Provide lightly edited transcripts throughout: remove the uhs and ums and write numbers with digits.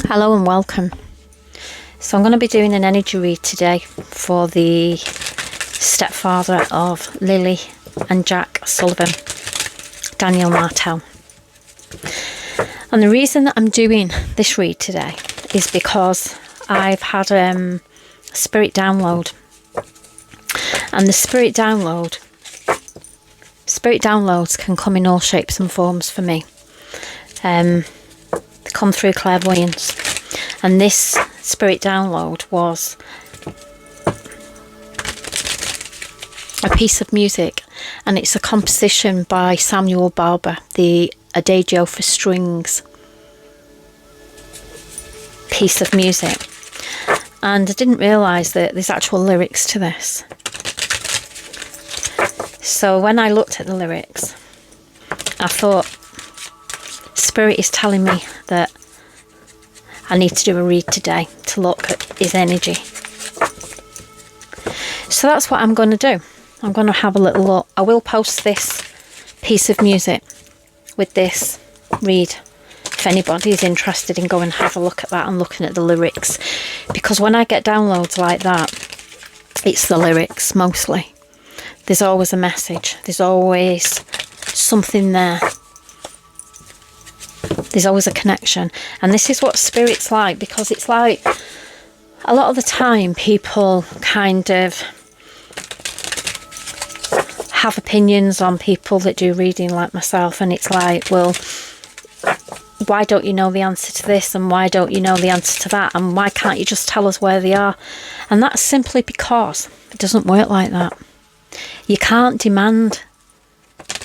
Hello and welcome. So I'm going to be doing an energy read today for the stepfather of Lily and Jack Sullivan, Daniel Martell. And the reason that I'm doing this read today is because I've had a spirit download. And the spirit downloads can come in all shapes and forms for me. They come through clairvoyance, and this spirit download was a piece of music, and it's a composition by Samuel Barber, the Adagio for Strings piece of music. And I didn't realise that there's actual lyrics to this. So when I looked at the lyrics, I thought, Spirit is telling me that I need to do a read today to look at his energy. So that's what I'm going to do. I'm going to have a little look. I will post this piece of music with this read if anybody is interested in going and have a look at that and looking at the lyrics. Because when I get downloads like that, it's the lyrics mostly. There's always a message. There's always something there. There's always a connection. And this is what spirit's like, because it's like a lot of the time people kind of have opinions on people that do reading like myself, and it's like, well, why don't you know the answer to this, and why don't you know the answer to that, and why can't you just tell us where they are? And that's simply because it doesn't work like that. You can't demand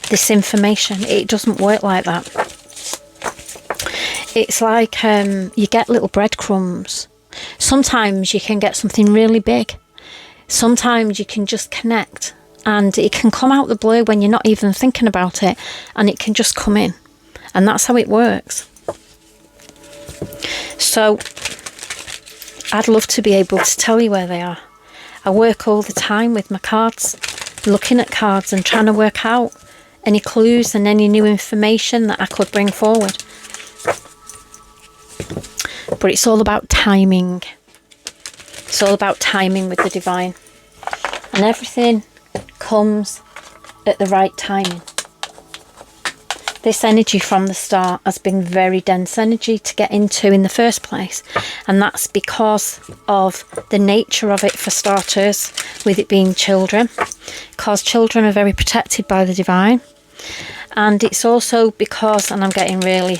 this information. It doesn't work like that. It's like you get little breadcrumbs. Sometimes you can get something really big. Sometimes you can just connect, and it can come out the blue when you're not even thinking about it, and it can just come in. And that's how it works. So I'd love to be able to tell you where they are. I work all the time with my cards, looking at cards and trying to work out any clues and any new information that I could bring forward. But it's all about timing. It's all about timing with the divine. And everything comes at the right timing. This energy from the start has been very dense energy to get into in the first place. And that's because of the nature of it, for starters, with it being children. Because children are very protected by the divine. And it's also because, and I'm getting really,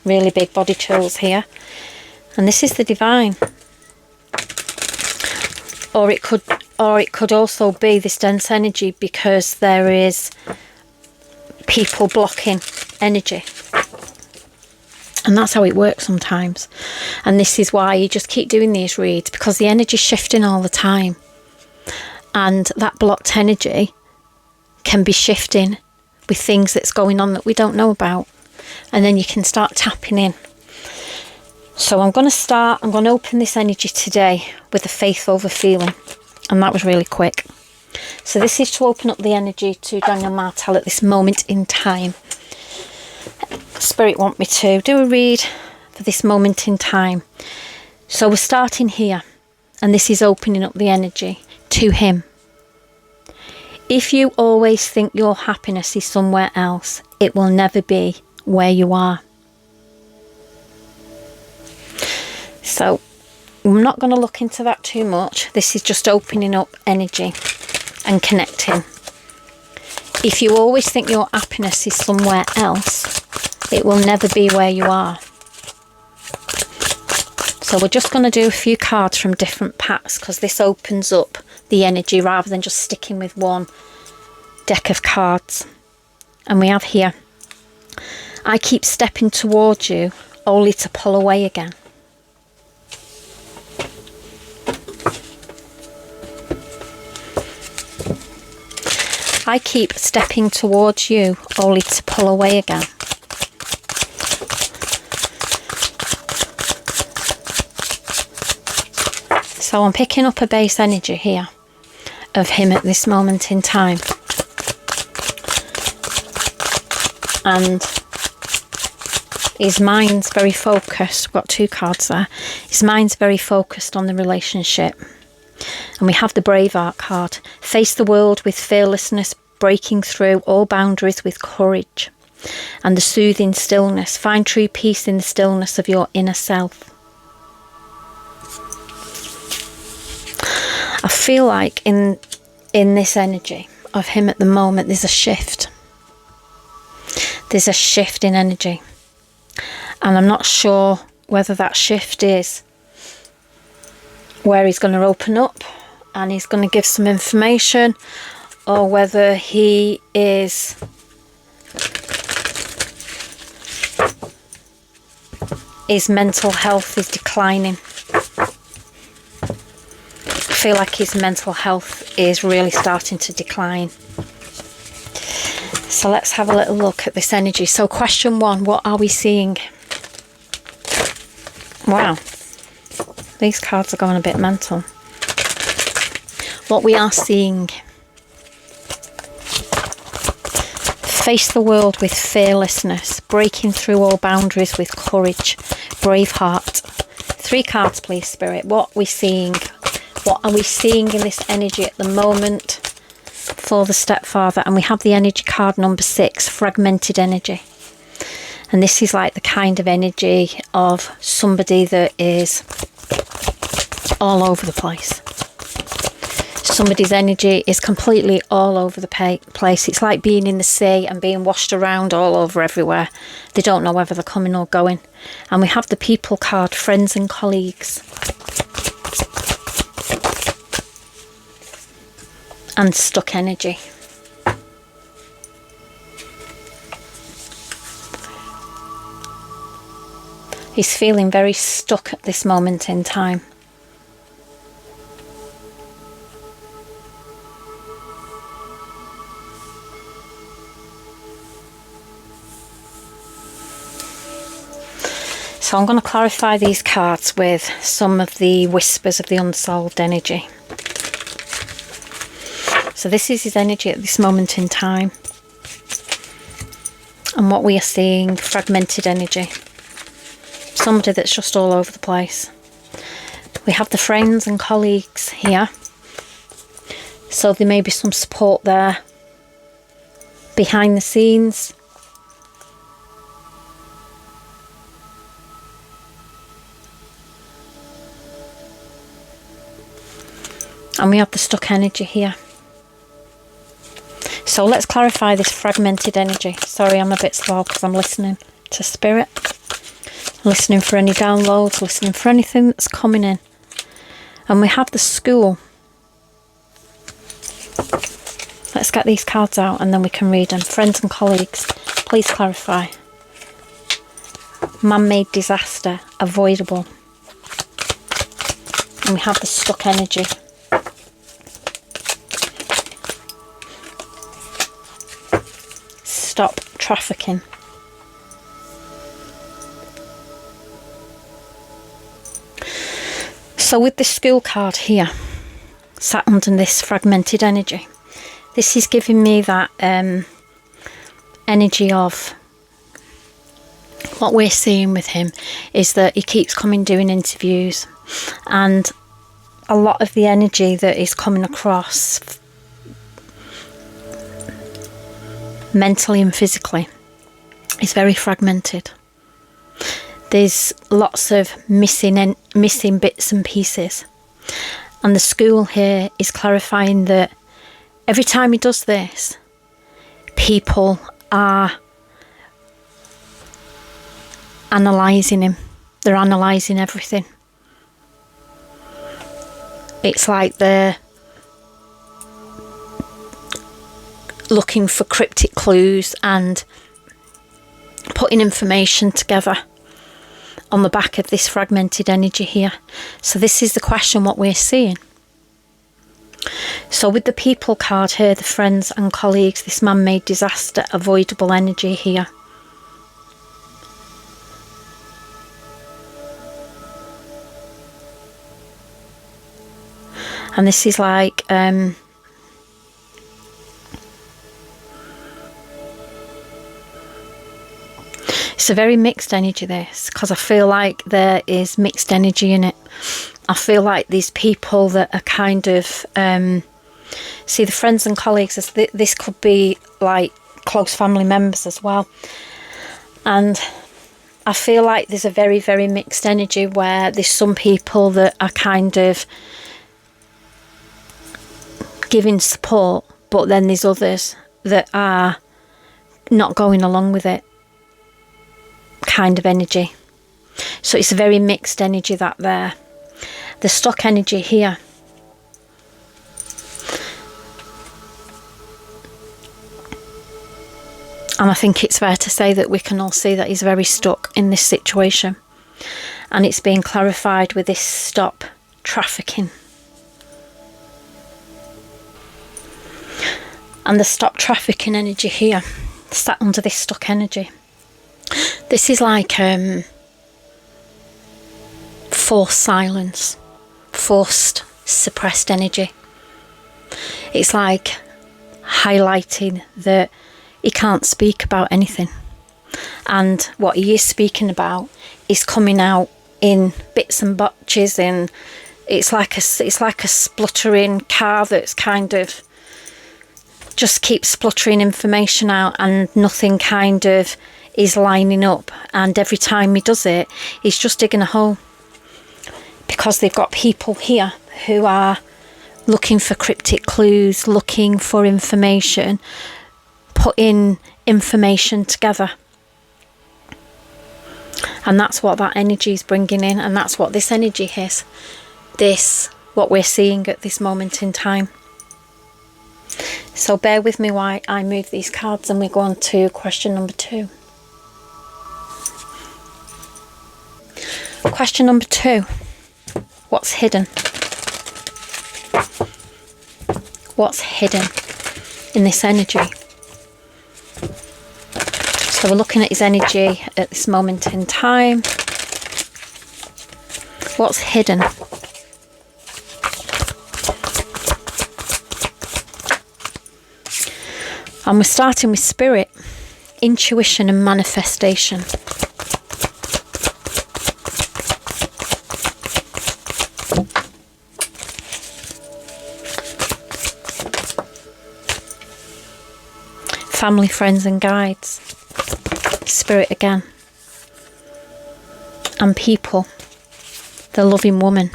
really big body chills here, and this is the divine. Or it could also be this dense energy because there is people blocking energy. And that's how it works sometimes. And this is why you just keep doing these reads, because the energy's shifting all the time. And that blocked energy can be shifting with things that's going on that we don't know about. And then you can start tapping in. So I'm going to open this energy today with a faith over feeling. And that was really quick. So this is to open up the energy to Daniel Martell at this moment in time. Spirit want me to do a read for this moment in time. So we're starting here. And this is opening up the energy to him. If you always think your happiness is somewhere else, it will never be where you are. So I'm not going to look into that too much. This is just opening up energy and connecting. If you always think your happiness is somewhere else, it will never be where you are. So we're just going to do a few cards from different packs, because this opens up the energy rather than just sticking with one deck of cards. And we have here, I keep stepping towards you only to pull away again. I keep stepping towards you only to pull away again. So I'm picking up a base energy here of him at this moment in time. And His mind's very focused. We've got 2 cards there. His mind's very focused on the relationship. And we have the Braveheart card. Face the world with fearlessness, breaking through all boundaries with courage. And the soothing stillness. Find true peace in the stillness of your inner self. I feel like in this energy of him at the moment, there's a shift. There's a shift in energy. And I'm not sure whether that shift is where he's going to open up and he's going to give some information, or whether he is his mental health is declining. I feel like his mental health is really starting to decline. So let's have a little look at this energy. So question 1, what are we seeing? Wow, these cards are going a bit mental. What we are seeing. Face the world with fearlessness, breaking through all boundaries with courage, Braveheart. 3 cards, please, Spirit. What are we seeing? What are we seeing in this energy at the moment for the stepfather? And we have the energy card number 6, fragmented energy. And this is like the kind of energy of somebody that is all over the place. Somebody's energy is completely all over the place. It's like being in the sea and being washed around all over everywhere. They don't know whether they're coming or going. And we have the people card, friends and colleagues. And stuck energy. He's feeling very stuck at this moment in time. So I'm going to clarify these cards with some of the whispers of the unsolved energy. So this is his energy at this moment in time. And what we are seeing, fragmented energy. Somebody that's just all over the place. We have the friends and colleagues here. So there may be some support there behind the scenes. And we have the stuck energy here. So let's clarify this fragmented energy. Sorry, I'm a bit slow because I'm listening to Spirit. Listening for any downloads, listening for anything that's coming in. And we have the School. Let's get these cards out and then we can read them. Friends and colleagues, please clarify. Man-made disaster, avoidable. And we have the stuck energy. Stop trafficking. So with the School card here, sat under this fragmented energy, this is giving me that energy of what we're seeing with him is that he keeps coming doing interviews, and a lot of the energy that is coming across mentally and physically is very fragmented. There's lots of missing bits and pieces. And the School here is clarifying that every time he does this, people are analysing him. They're analysing everything. It's like they're looking for cryptic clues and putting information together on the back of this fragmented energy here. So this is the question, what we're seeing. So with the People card here, the friends and colleagues, this man-made disaster, avoidable energy here. And this is like It's a very mixed energy, this, because I feel like there is mixed energy in it. I feel like these people that are kind of, see, the friends and colleagues, as this could be like close family members as well. And I feel like there's a very, very mixed energy where there's some people that are kind of giving support, but then there's others that are not going along with it kind of energy. So it's a very mixed energy that there. The stuck energy here. And I think it's fair to say that we can all see that he's very stuck in this situation. And it's being clarified with this stop trafficking. And the stop trafficking energy here, sat under this stuck energy. This is like forced silence, forced suppressed energy. It's like highlighting that he can't speak about anything, and what he is speaking about is coming out in bits and botches, and it's like a spluttering car that's kind of just keeps spluttering information out, and nothing kind of is lining up. And every time he does it, he's just digging a hole, because they've got people here who are looking for cryptic clues, looking for information, putting information together. And that's what that energy is bringing in, and that's what this energy is. This, what we're seeing at this moment in time. So bear with me while I move these cards and we go on to question number 2. Question number 2. What's hidden? What's hidden in this energy? So we're looking at his energy at this moment in time. What's hidden? And we're starting with spirit, intuition and manifestation. Family, friends and guides. Spirit again. And people. The loving woman.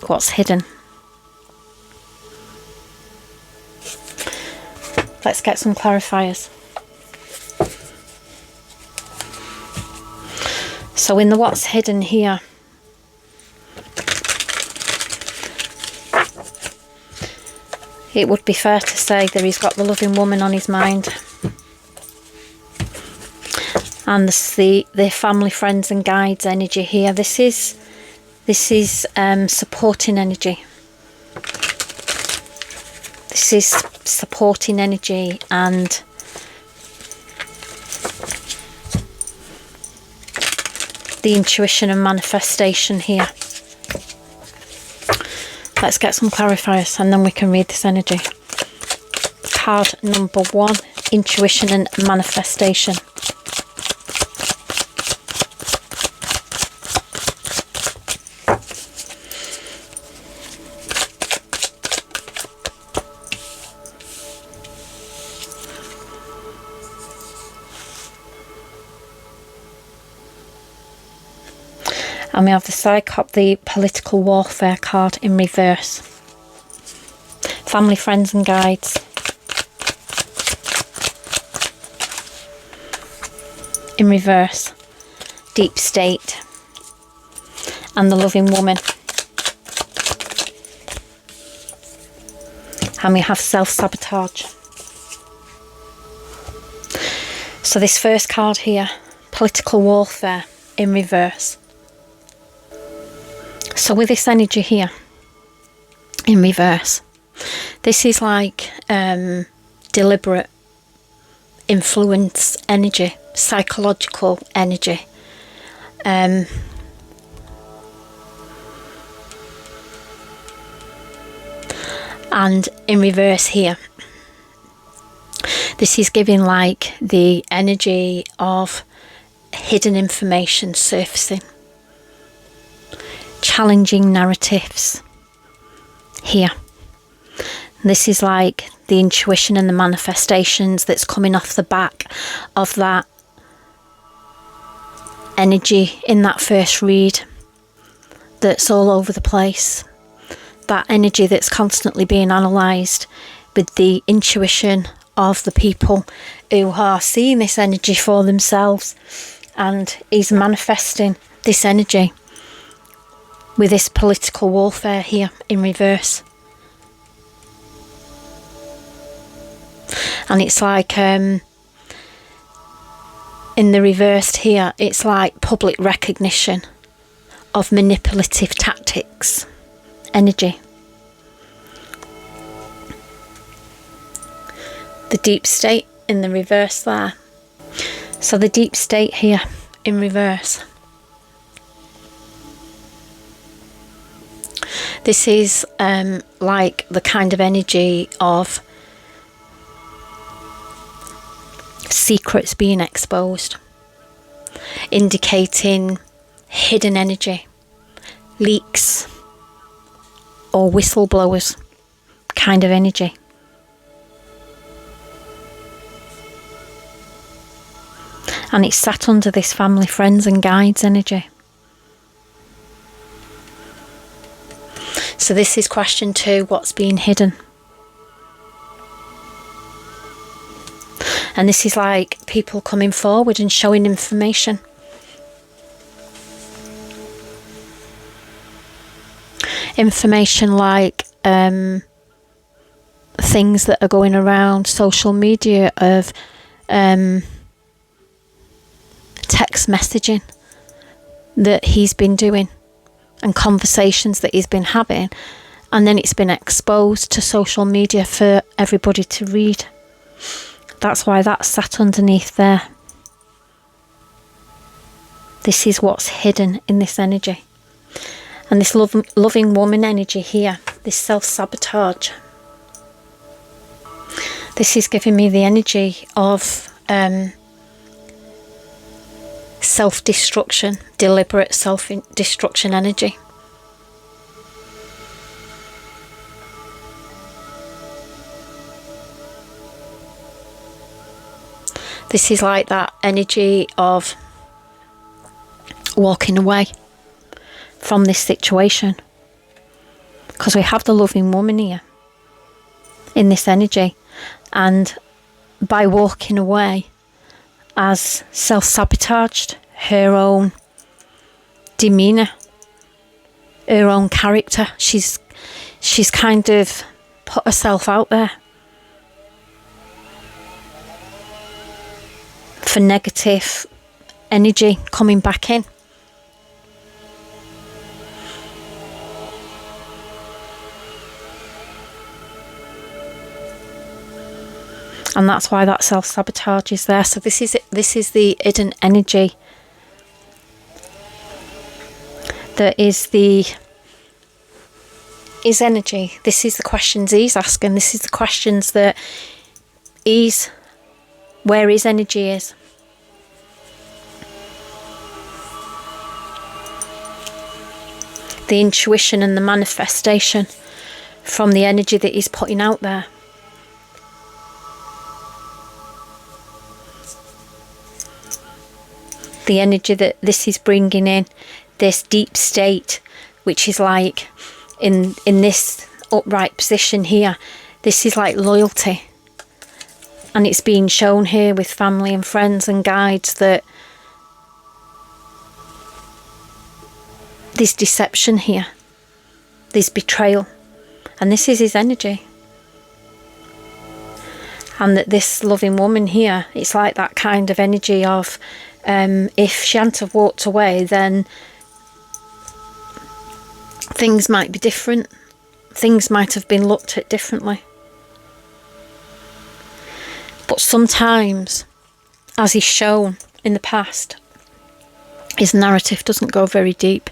What's hidden? Let's get some clarifiers. So in the what's hidden here, it would be fair to say that he's got the loving woman on his mind. And the family, friends and guides energy here. This is supporting energy. This is supporting energy and the intuition and manifestation here. Let's get some clarifiers and then we can read this energy. Card number 1, intuition and manifestation. And we have the Psychop, the political warfare card in reverse. Family, friends and guides. In reverse. Deep state. And the loving woman. And we have self-sabotage. So this first card here, political warfare in reverse. So with this energy here, in reverse, this is like deliberate influence energy, psychological energy. And in reverse here, this is giving like the energy of hidden information surfacing, challenging narratives here. This is like the intuition and the manifestations that's coming off the back of that energy in that first read that's all over the place. That energy that's constantly being analysed with the intuition of the people who are seeing this energy for themselves, and is manifesting this energy with this political warfare here in reverse. And it's like in the reversed here, it's like public recognition of manipulative tactics energy. The deep state in the reverse there. So the deep state here in reverse. This is like the kind of energy of secrets being exposed, indicating hidden energy, leaks, or whistleblowers kind of energy. And it's sat under this family, friends and guides energy. So this is question 2, what's being hidden? And this is like people coming forward and showing information. Information like things that are going around social media of text messaging that he's been doing and conversations that he's been having, and then it's been exposed to social media for everybody to read. That's why that's sat underneath there. This is what's hidden in this energy. And this loving woman energy here, this self-sabotage. This is giving me the energy of self-destruction, deliberate self-destruction energy. This is like that energy of walking away from this situation, because we have the loving woman here in this energy, and by walking away as self-sabotaged her own demeanour, her own character. She's kind of put herself out there for negative energy coming back in. And that's why that self-sabotage is there. So this is the hidden energy that is energy. This is the questions he's asking. This is the questions that where his energy is. The intuition and the manifestation from the energy that he's putting out there. The energy that this is bringing in, this deep state, which is like in this upright position here, this is like loyalty. And it's being shown here with family and friends and guides that there's deception here, there's betrayal, and this is his energy. And that this loving woman here, it's like that kind of energy of if she hadn't have walked away, then things might be different. Things might have been looked at differently. But sometimes, as he's shown in the past, his narrative doesn't go very deep.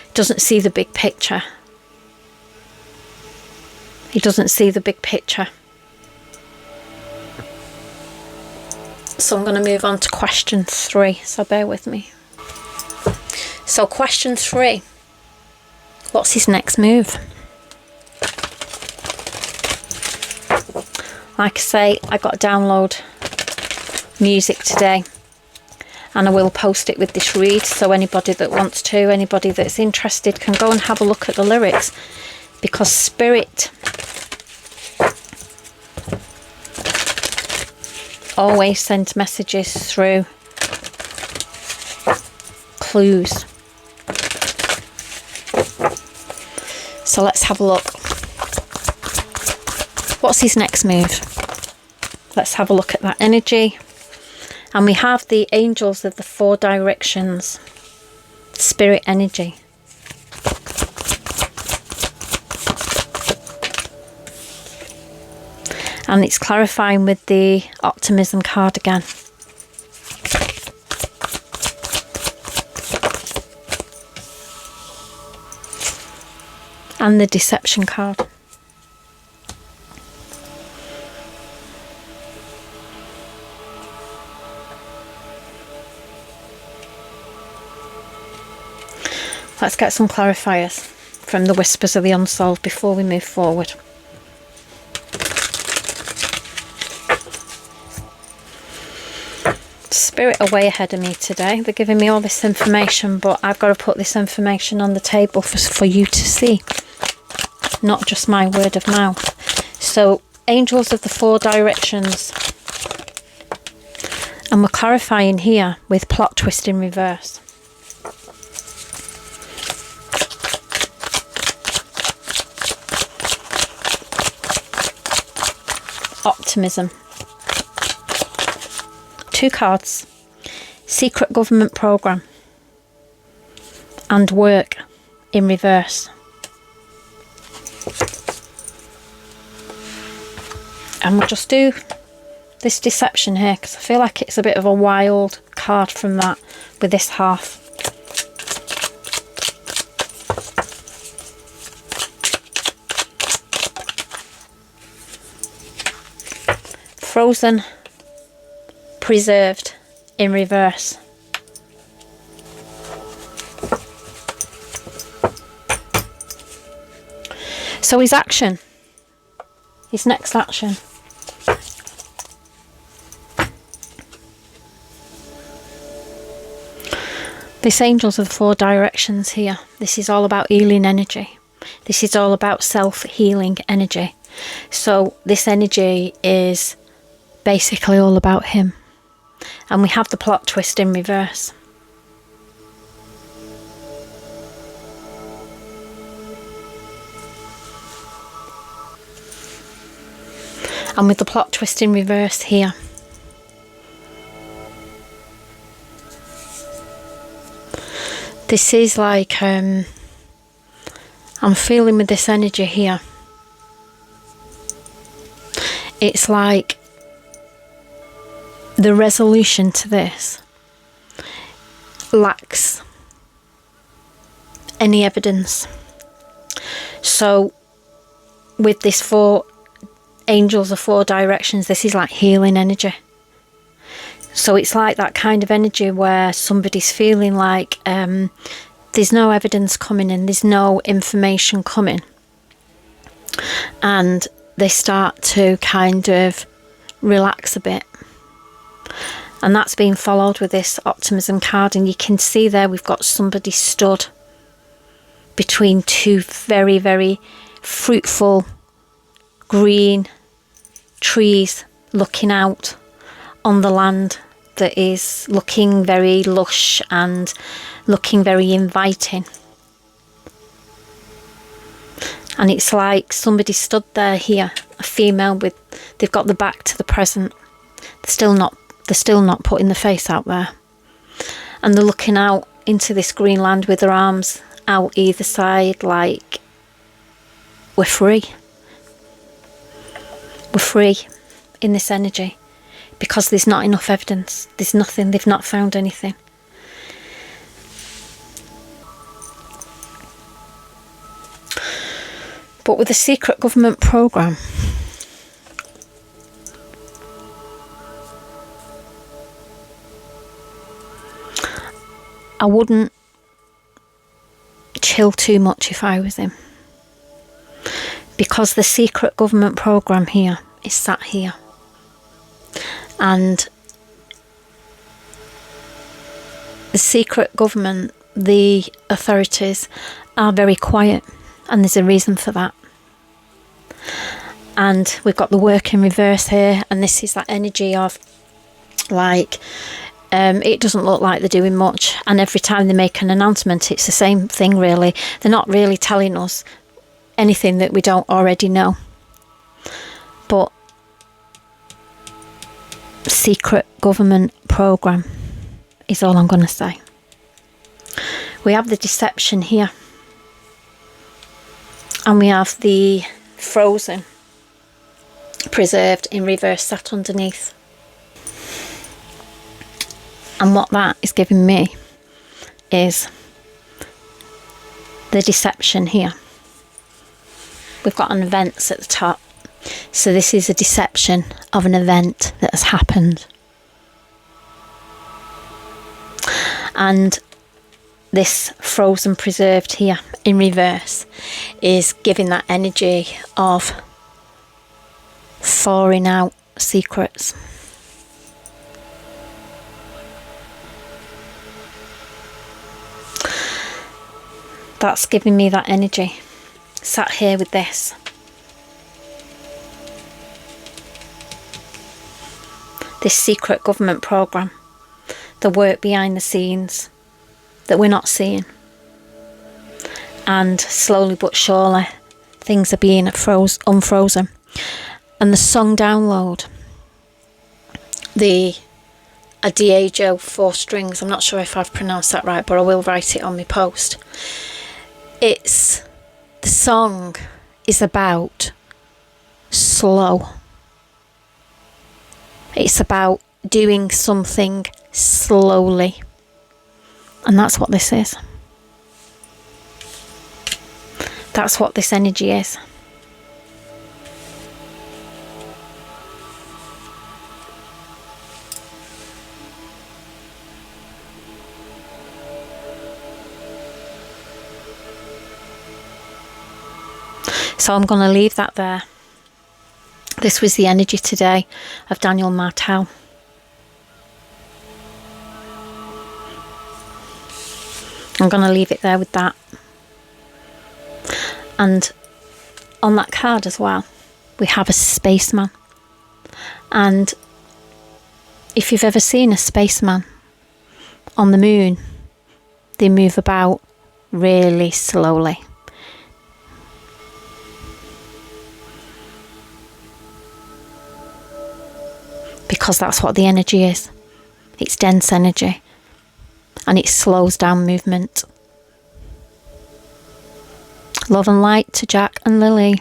He doesn't see the big picture. He doesn't see the big picture. So I'm going to move on to question 3, so bear with me. So question 3, what's his next move? Like I say, I got to download music today, and I will post it with this read, so anybody that wants to, anybody that's interested can go and have a look at the lyrics, because Spirit always sends messages through clues. So let's have a look. What's his next move? Let's have a look at that energy. And we have the angels of the 4 directions. Spirit energy. And it's clarifying with the optimism card again. And the deception card. Let's get some clarifiers from the Whispers of the Unsolved before we move forward. Spirit are way ahead of me today. They're giving me all this information, but I've got to put this information on the table for you to see, not just my word of mouth. So, angels of the 4 directions. And we're clarifying here with plot twist in reverse. Optimism. 2 cards. Secret government program. And work in reverse. And we'll just do this deception here, because I feel like it's a bit of a wild card from that with this half. Frozen, preserved in reverse. So his action, his next action. This angels of the 4 directions here. This is all about healing energy. This is all about self-healing energy. So this energy is basically all about him. And we have the plot twist in reverse. And with the plot twist in reverse here. This is like, I'm feeling with this energy here. It's like the resolution to this lacks any evidence. So with this 4 angels of 4 directions, this is like healing energy. So it's like that kind of energy where somebody's feeling like there's no evidence coming in, there's no information coming, and they start to kind of relax a bit. And that's being followed with this optimism card, and you can see there we've got somebody stood between 2 very, very fruitful green trees, looking out on the land that is looking very lush and looking very inviting. And it's like somebody stood there here, a female with, they've got the back to the present. They're still not putting the face out there. And they're looking out into this green land with their arms out either side, like, we're free. We're free in this energy. Because there's not enough evidence. There's nothing. They've not found anything. But with the secret government program, I wouldn't chill too much if I was him, because the secret government program here is sat here, and the secret government, the authorities, are very quiet, and there's a reason for that. And we've got the work in reverse here, and this is that energy of like, it doesn't look like they're doing much, and every time they make an announcement it's the same thing really. They're not really telling us anything that we don't already know. But secret government program is all I'm going to say. We have the deception here, and we have the frozen, preserved in reverse sat underneath. And what that is giving me is the deception here. We've got an events at the top, so this is a deception of an event that has happened. And this frozen preserved here in reverse is giving that energy of thawing out secrets. That's giving me that energy. Sat here with this. This secret government program. The work behind the scenes that we're not seeing. And slowly but surely things are being unfrozen. And the song download, the Adagio 4 strings, I'm not sure if I've pronounced that right, but I will write it on my post. The song is about slow. It's about doing something slowly. And that's what this is. That's what this energy is. So I'm going to leave that there. This was the energy today of Daniel Martell. I'm going to leave it there with that. And on that card as well, we have a spaceman. And if you've ever seen a spaceman on the moon, they move about really slowly. Because that's what the energy is. It's dense energy. And it slows down movement. Love and light to Jack and Lily.